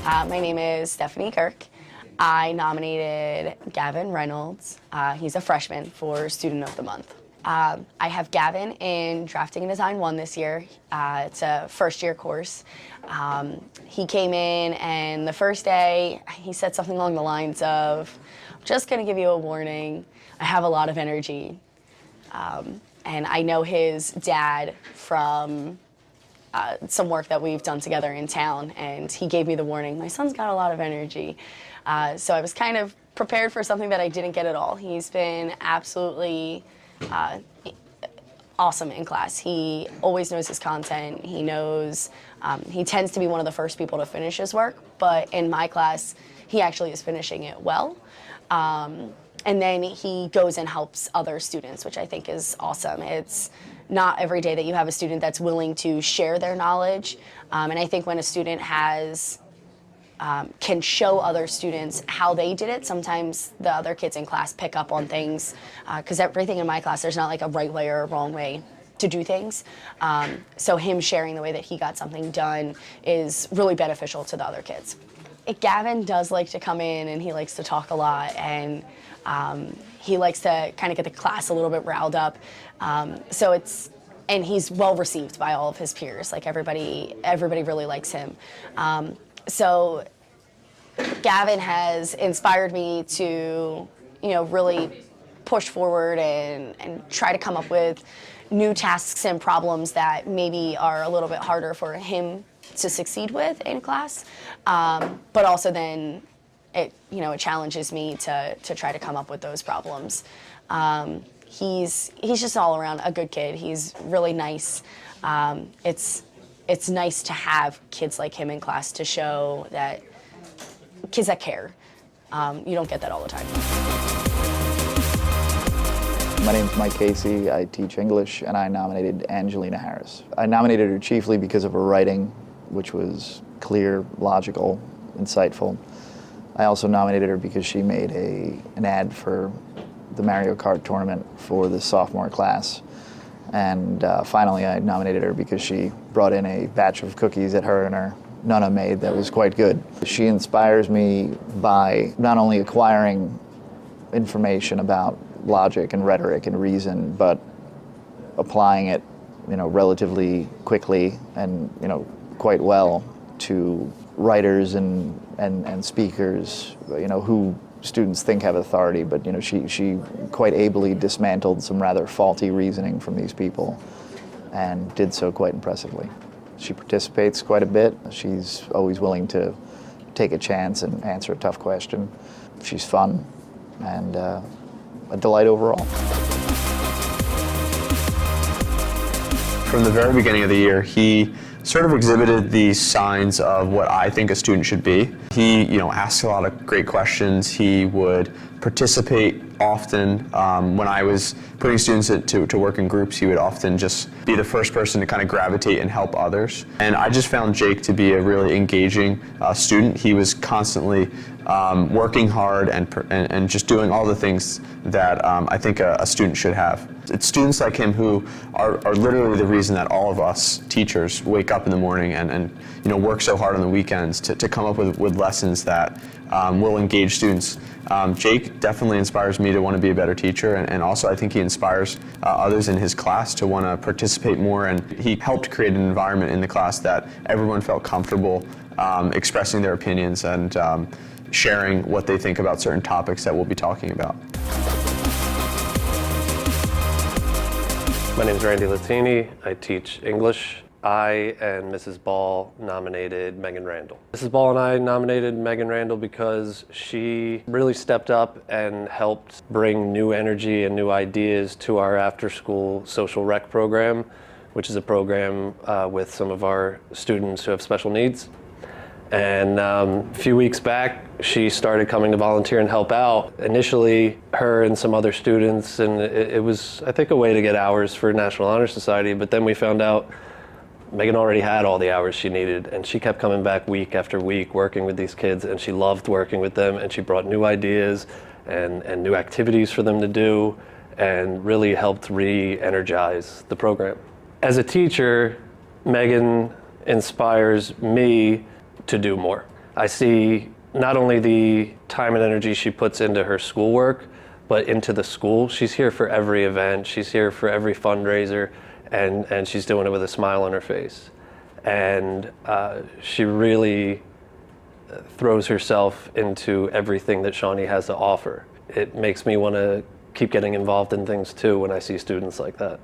My name is Stephanie Kirk. I nominated Gavin Reynolds. He's a freshman for Student of the Month. I have Gavin in Drafting and Design 1 this year. It's a first-year course. He came in, and the first day, he said something along the lines of, "I'm just going to give you a warning. I have a lot of energy." And I know his dad from some work that we've done together in town, and he gave me the warning, "My son's got a lot of energy." So I was kind of prepared for something that I didn't get at all. He's been absolutely awesome in class. He always knows his content. He knows, he tends to be one of the first people to finish his work, but in my class, he actually is finishing it well. And then he goes and helps other students, which I think is awesome. It's not every day that you have a student that's willing to share their knowledge. And I think when a student has can show other students how they did it, sometimes the other kids in class pick up on things, because everything in my class, there's not like a right way or a wrong way to do things. So him sharing the way that he got something done is really beneficial to the other kids. Gavin does like to come in, and he likes to talk a lot, and he likes to kind of get the class a little bit riled up. And he's well received by all of his peers. Like everybody really likes him. So Gavin has inspired me to, really push forward and try to come up with new tasks and problems that maybe are a little bit harder for him to succeed with in class. But also then it challenges me to try to come up with those problems. He's just all around a good kid. He's really nice. It's nice to have kids like him in class to show that kids that care. You don't get that all the time. My name's Mike Casey. I teach English, and I nominated Angelina Harris. I nominated her chiefly because of her writing, which was clear, logical, insightful. I also nominated her because she made an ad for the Mario Kart tournament for the sophomore class. And finally, I nominated her because she brought in a batch of cookies that her and her Nana made that was quite good. She inspires me by not only acquiring information about logic and rhetoric and reason, but applying it, relatively quickly and, quite well to writers and speakers, who students think have authority, but she quite ably dismantled some rather faulty reasoning from these people and did so quite impressively. She participates quite a bit. She's always willing to take a chance and answer a tough question. She's fun and a delight overall. From the very beginning of the year, he sort of exhibited the signs of what I think a student should be. He, asked a lot of great questions. He would participate often. When I was putting students to work in groups, he would often just be the first person to kind of gravitate and help others. And I just found Jake to be a really engaging student. He was constantly working hard and just doing all the things that I think a student should have. It's students like him who are literally the reason that all of us teachers wake up in the morning and work so hard on the weekends to come up with lessons that will engage students. Jake definitely inspires me to want to be a better teacher, and also I think he inspires others in his class to want to participate more, and he helped create an environment in the class that everyone felt comfortable expressing their opinions and sharing what they think about certain topics that we'll be talking about. My name is Randy Latini. I teach English. I and Mrs. Ball nominated Megan Randall. Mrs. Ball and I nominated Megan Randall because she really stepped up and helped bring new energy and new ideas to our after-school social rec program, which is a program with some of our students who have special needs. And a few weeks back, she started coming to volunteer and help out. Initially, her and some other students, and it was, I think, a way to get hours for National Honor Society, but then we found out Megan already had all the hours she needed, and she kept coming back week after week working with these kids, and she loved working with them, and she brought new ideas and new activities for them to do, and really helped re-energize the program. As a teacher, Megan inspires me to do more. I see not only the time and energy she puts into her schoolwork, but into the school. She's here for every event. She's here for every fundraiser, and she's doing it with a smile on her face. And she really throws herself into everything that Shawnee has to offer. It makes me want to keep getting involved in things too when I see students like that.